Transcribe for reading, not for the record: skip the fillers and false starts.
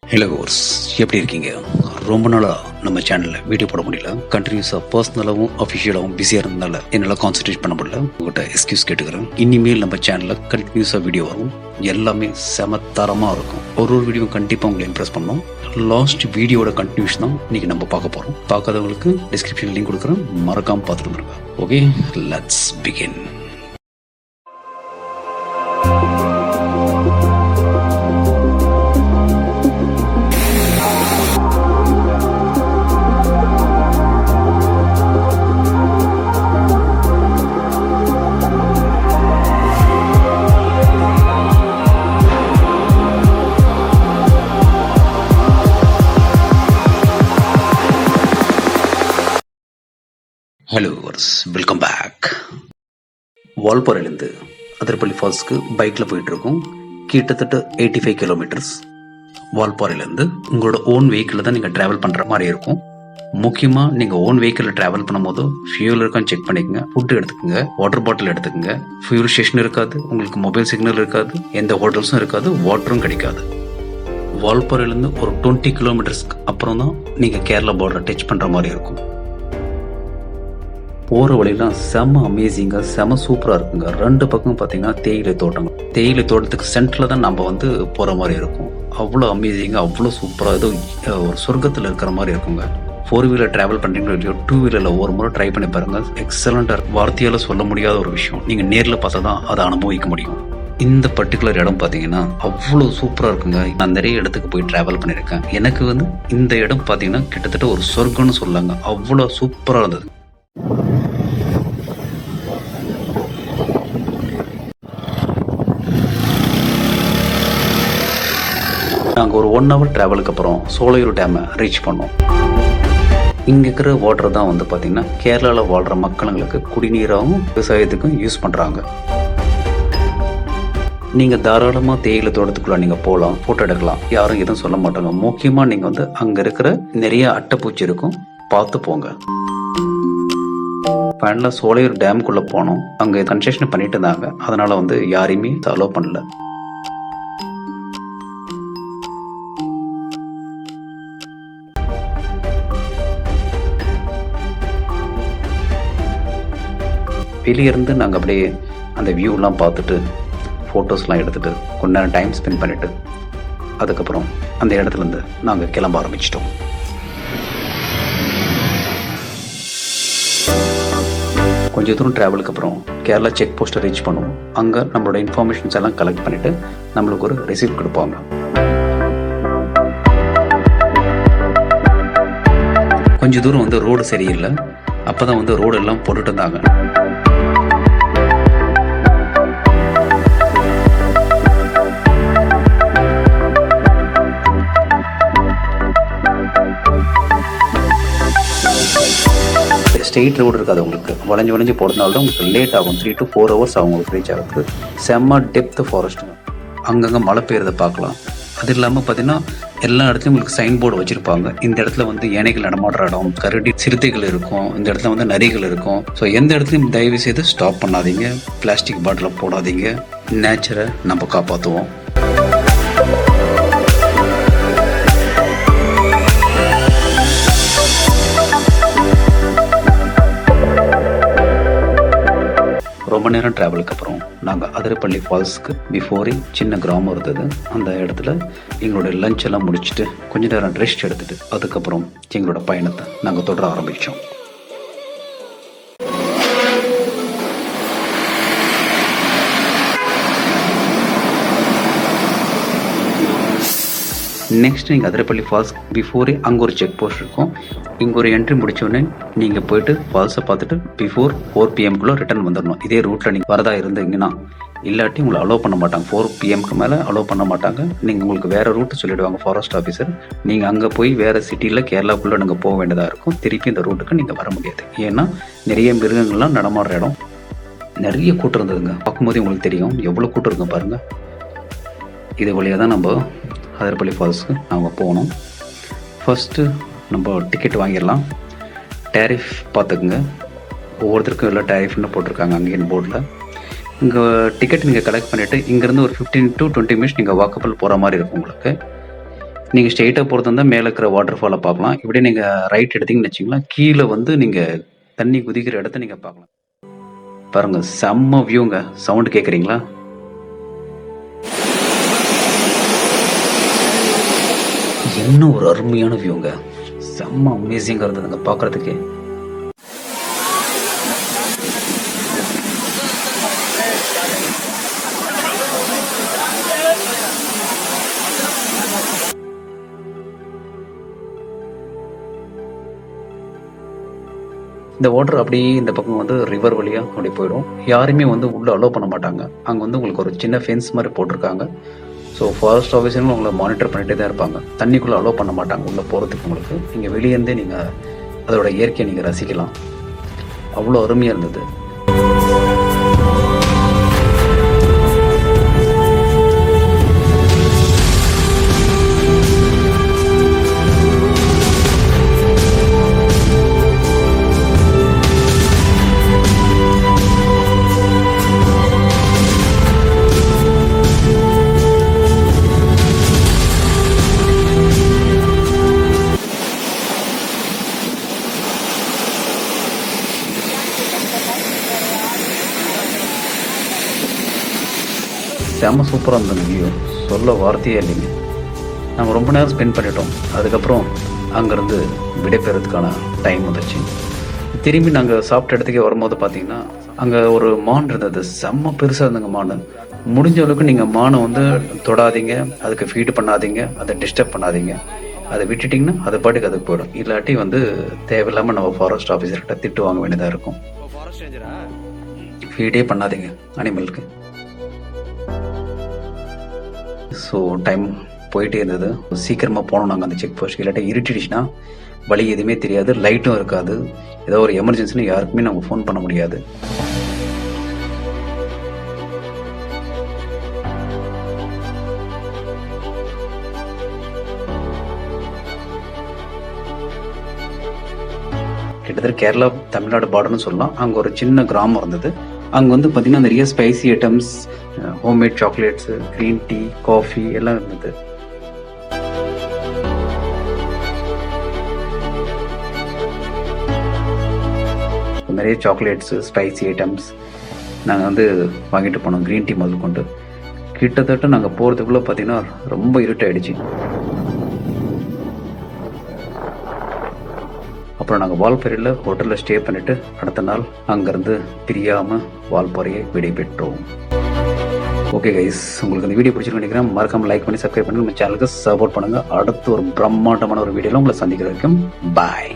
Hello course, எப்படி இருக்கீங்க? ரொம்ப நாளாக நம்ம சேனலில் வீடியோ போட முடியல. கண்டினியூஸாக பர்சனலாகவும் அஃபிஷியலாகவும் பிஸியாக இருந்ததால என்னால் கான்சன்ட்ரேட் பண்ண முடியல. உங்கள்கிட்ட எக்ஸ்கியூஸ் கேட்டுக்கிறேன். இனிமேல் நம்ம சேனலில் கண்டினியூஸாக வீடியோ வரும். எல்லாமே செமத்தரமாக இருக்கும். ஒரு வீடியோ கண்டிப்பாக உங்களை இம்ப்ரெஸ் பண்ணோம். லாஸ்ட் வீடியோட கண்டினியூஷன் தான் இன்றைக்கி நம்ம பார்க்க போகிறோம். பார்க்காதவங்களுக்கு டிஸ்கிரிப்ஷன் லிங்க் கொடுக்குறேன், மறக்காமல் பார்த்துட்டு வந்துருங்க. Okay, let's begin. Hello viewers, welcome back. வால்பாறையிலேருந்து அதிரப்பள்ளி ஃபால்ஸ்க்கு பைக்கில் போயிட்டுருக்கோம். கிட்டத்தட்ட 85 கிலோமீட்டர்ஸ். வால்பாறையிலேருந்து உங்களோட ஓன் வெஹிக்கிளில் தான் நீங்கள் ட்ராவல் பண்ணுற மாதிரி இருக்கும். முக்கியமாக நீங்கள் ஓன் வெஹிக்கிளில் ட்ராவல் பண்ணும்போது ஃபியூல் இருக்கான்னு செக் பண்ணிக்கோங்க. ஃபுட்டு எடுத்துக்கோங்க, வாட்டர் பாட்டில் எடுத்துக்கோங்க. ஃபியூல் ஸ்டேஷன் இருக்காது, உங்களுக்கு மொபைல் சிக்னல் இருக்காது, எந்த ஹோட்டல்ஸும் இருக்காது, வாட்டரும் கிடைக்காது. வால்பாறையிலேருந்து ஒரு 20 கிலோமீட்டர்ஸ்க்கு அப்புறம் தான் நீங்கள் கேரளா பார்டரை டச் பண்ணுற மாதிரி இருக்கும். போகிற வழியெல்லாம் செம அமேசிங்காக செம சூப்பராக இருக்குங்க. ரெண்டு பக்கம் பார்த்தீங்கன்னா தேயிலை தோட்டங்கள். தேயிலை தோட்டத்துக்கு சென்டரில் தான் நம்ம போகிற மாதிரி இருக்கும். அவ்வளோ அமேசிங்காக, அவ்வளோ சூப்பராக, ஏதோ ஒரு சொர்க்கத்தில் இருக்கிற மாதிரி இருக்குங்க. 4 வீலர் ட்ராவல் பண்ணுறீங்களோ இல்லையோ, 2 வீலரில் ஒரு முறை ட்ரை பண்ணி பாருங்கள். எக்ஸலண்ட்டாக, வார்த்தையால் சொல்ல முடியாத ஒரு விஷயம். நீங்கள் நேரில் பார்த்தா தான் அதை அனுபவிக்க முடியும். இந்த பர்டிகுலர் இடம் பார்த்தீங்கன்னா அவ்வளோ சூப்பராக இருக்குங்க. நான் நிறைய இடத்துக்கு போய் ட்ராவல் பண்ணியிருக்கேன். எனக்கு இந்த இடம் பார்த்தீங்கன்னா கிட்டத்தட்ட ஒரு சொர்க்கம்னு சொல்லாங்க. அவ்வளோ சூப்பராக இருந்தது. நாங்கள் ஒரு 1 ஹவர் ட்ராவலுக்கு அப்புறம் சோலையூர் டேமை ரீச் பண்ணோம். இங்கே இருக்கிற வாட்டர் தான் பார்த்தீங்கன்னா கேரளாவில் வாழ்கிற மக்களுங்களுக்கு குடிநீராகவும் விவசாயத்துக்கும் யூஸ் பண்ணுறாங்க. நீங்கள் தாராளமாக தேயிலை தோட்டத்துக்குள்ளே நீங்கள் போகலாம், ஃபோட்டோ எடுக்கலாம், யாரும் எதுவும் சொல்ல மாட்டாங்க. முக்கியமாக நீங்கள் அங்கே இருக்கிற நிறைய அட்டைப்பூச்சி இருக்கும், பார்த்து போங்க. ஃபைனலாக சோலையூர் டேமுக்குள்ளே போனோம். அங்கே கன்ஸ்ட்ரக்ஷன் பண்ணிட்டு இருந்தாங்க, அதனால் யாரையுமே அலோவ் பண்ணல. வெளியிருந்து நாங்கள் அப்படியே அந்த வியூலாம் பார்த்துட்டு ஃபோட்டோஸ்லாம் எடுத்துகிட்டு கொஞ்ச நேரம் டைம் ஸ்பெண்ட் பண்ணிவிட்டு அதுக்கப்புறம் அந்த இடத்துலேருந்து நாங்கள் கிளம்ப ஆரம்பிச்சிட்டோம். கொஞ்சம் தூரம் ட்ராவலுக்கு அப்புறம் கேரளா செக் போஸ்ட்டை ரீச் பண்ணுவோம். அங்கே நம்மளோட இன்ஃபர்மேஷன்ஸ் எல்லாம் கலெக்ட் பண்ணிவிட்டு நம்மளுக்கு ஒரு ரிசீப்ட் கொடுப்பாங்க. கொஞ்சம் தூரம் ரோடு சரியில்லை. அப்போ தான் ரோடு எல்லாம் போட்டுட்டு இருந்தாங்க. ஸ்ட்ரெயிட் ரோடு இருக்காது, உங்களுக்கு வளைஞ்சு போடுறதுனால தான் உங்களுக்கு லேட் ஆகும். 3 to 4 hours ஆகும் உங்களுக்கு ரீச் ஆகிறதுக்கு. செம்ம டெப்த் ஃபாரஸ்ட்டுங்க. அங்கங்கே மழை பெய்யறதை பார்க்கலாம். அது இல்லாமல் பார்த்தீங்கன்னா எல்லா இடத்துலையும் உங்களுக்கு சைன் போர்டு வச்சுருப்பாங்க. இந்த இடத்துல யானைகள் நடமாடுற இடம், கரடி, சிறுத்தைகள் இருக்கும். இந்த இடத்துல நரிகள் இருக்கும். ஸோ எந்த இடத்துலையும் தயவு செய்து ஸ்டாப் பண்ணாதீங்க, பிளாஸ்டிக் பாட்டிலை போடாதீங்க. நேச்சரை நம்ம காப்பாற்றுவோம். ரொம்ப நேரம் ட்ராவலுக்கு அப்புறம் நாங்கள் அதிரப்பள்ளி ஃபால்ஸுக்கு பிஃபோரே சின்ன கிராமம் இருந்தது. அந்த இடத்துல எங்களோட லஞ்ச் எல்லாம் முடிச்சுட்டு கொஞ்ச நேரம் ரெஸ்ட் எடுத்துட்டு அதுக்கப்புறம் எங்களோட பயணத்தை நாங்கள் தொடர ஆரம்பித்தோம். நெக்ஸ்ட் நீங்கள் அதிரப்பள்ளி ஃபால்ஸ் பிஃபோரே அங்கே ஒரு செக் போஸ்ட் இருக்கும். இங்கே ஒரு என்ட்ரி முடித்தோடனே நீங்கள் போயிட்டு ஃபால்ஸை பார்த்துட்டு பிஃபோர் 4 PM ரிட்டர்ன் வந்துடணும். இதே ரூட்டில் நீங்கள் வரதா இருந்தீங்கன்னா, இல்லாட்டி உங்களை அலோவ் பண்ண மாட்டாங்க. 4 PM மேலே அலோவ் பண்ண மாட்டாங்க. நீங்கள் உங்களுக்கு வேறு ரூட்டு சொல்லிவிடுவாங்க ஃபாரஸ்ட் ஆஃபீஸர். நீங்கள் அங்கே போய் வேறு சிட்டியில் கேரளாக்குள்ளே நீங்கள் போக வேண்டியதாக இருக்கும். திருப்பி இந்த ரூட்டுக்கு நீங்கள் வர முடியாது. ஏன்னா நிறைய மிருகங்கள்லாம் நடமாடுற இடம். நிறைய கூட்டம் இருந்ததுங்க. பார்க்கும்போது உங்களுக்கு தெரியும் எவ்வளோ கூட்டம் இருக்கும் பாருங்கள். இது வழியாக தான் நம்ம அதிரப்பள்ளி ஃபால்ஸுக்கு நாங்கள் போகணும். ஃபஸ்ட்டு நம்ம டிக்கெட் வாங்கிடலாம். டேரிஃப் பார்த்துக்குங்க. ஒவ்வொருத்தருக்கும் எல்லாம் டேரிஃப்னு போட்டிருக்காங்க அங்கேயும் போர்டில். இங்கே டிக்கெட் நீங்கள் கலெக்ட் பண்ணிவிட்டு இங்கேருந்து ஒரு 15 to 20 minutes நீங்கள் வாக்கபிள் போகிற மாதிரி இருக்கும் உங்களுக்கு. நீங்கள் ஸ்ட்ரெயிட்டாக போகிறதா இருந்தால் மேலே இருக்கிற வாட்டர் ஃபாலை பார்க்கலாம். இப்படியே நீங்கள் ரைட் எடுத்தீங்கன்னு வச்சிங்களேன், கீழே வந்து நீங்கள் தண்ணி குதிக்கிற இடத்த நீங்கள் பார்க்கலாம். பாருங்கள், செம்ம வியூங்க. சவுண்டு கேட்குறீங்களா? என்ன ஒரு அருமையான வியூங்க. செம்ம அமேசிங்காக இருந்ததுங்க பார்க்குறதுக்கே. இந்த வாட்டர் அப்படியே இந்த பக்கம் வந்து ரிவர் வழியாக அப்படி போயிடும். யாருமே வந்து உள்ளே அலோவ் பண்ண மாட்டாங்க. அங்கே வந்து உங்களுக்கு ஒரு சின்ன ஃபென்ஸ் மாதிரி போட்டிருக்காங்க. ஸோ ஃபாரஸ்ட் ஆஃபீஸரும் உங்களை மானிட்டர் பண்ணிகிட்டே தான் இருப்பாங்க. தண்ணிக்குள்ளே அலோவ் பண்ண மாட்டாங்க உள்ளே போகிறதுக்கு. உங்களுக்கு நீங்கள் வெளியேருந்தே நீங்கள் அதோட இயற்கையை நீங்கள் ரசிக்கலாம். அவ்வளோ அருமையாக இருந்தது. செம்ம சூப்பராக இருந்தது வியூ. சொல்ல வார்த்தையே இல்லைங்க. நாங்கள் ரொம்ப நேரம் ஸ்பெண்ட் பண்ணிட்டோம். அதுக்கப்புறம் அங்கேருந்து விடைபெறதுக்கான டைம் வந்துச்சு. திரும்பி நாங்கள் சாப்பிட்ட இடத்துக்கே வரும்போது பார்த்தீங்கன்னா அங்கே ஒரு மான் இருந்தது. செம்ம பெருசாக இருந்தங்க மான். முடிஞ்ச அளவுக்கு நீங்கள் மானை வந்து தொடாதீங்க, அதுக்கு ஃபீடு பண்ணாதீங்க, அதை டிஸ்டர்ப் பண்ணாதீங்க. அதை விட்டுட்டிங்கன்னா அது பாட்டுக்கு அதுக்கு போயிடும். இல்லாட்டி வந்து தேவையில்லாமல் நம்ம ஃபாரஸ்ட் ஆஃபீஸர்கிட்ட திட்டு வாங்க வேண்டியதாக இருக்கும். ஃபீடே பண்ணாதீங்க அனிமலுக்கு. ஸோ டைம் போயிட்டே இருந்தது. சீக்கிரமாக போனோம் நாங்கள் அந்த செக் போஸ்ட். இல்லாட்டி இருட்டிடுச்சுன்னா வழி எதுவுமே தெரியாது, லைட்டும் இருக்காது. ஏதோ ஒரு எமர்ஜென்சின்னு யாருக்குமே நம்ம ஃபோன் பண்ண முடியாது. கிட்டத்தட்ட கேரளா தமிழ்நாடு பார்டர்னு சொல்லலாம். அங்கே ஒரு சின்ன கிராமம் இருந்தது. அங்கே வந்து பார்த்தீங்கன்னா நிறைய spicy items, homemade chocolates, green tea, coffee எல்லாம் இருந்தது. நிறைய சாக்லேட்ஸு, ஸ்பைசி ஐட்டம்ஸ் நாங்கள் வந்து வாங்கிட்டு போனோம். க்ரீன் டீ முதல் கொண்டு கிட்டத்தட்ட நாங்கள் போகிறதுக்குள்ளே பார்த்தீங்கன்னா ரொம்ப இருட்டாயிடுச்சு. அப்புறம் நாங்கள் வால்பாறையில் ஹோட்டலில் ஸ்டே பண்ணிவிட்டு அடுத்த நாள் அங்கேருந்து பிரியாமல் வால்பாறையை விடைபெற்றோம். ஓகே கைஸ், உங்களுக்கு இந்த வீடியோ பிடிச்சிருக்கு நினைக்கிறேன். மறக்காமல் லைக் பண்ணி சப்ஸ்கிரைப் பண்ணி நம்ம சேனலுக்கு சப்போர்ட் பண்ணுங்கள். அடுத்து ஒரு பிரம்மாண்டமான ஒரு வீடியோவில் உங்களை சந்திக்கிற வரைக்கும் பாய்.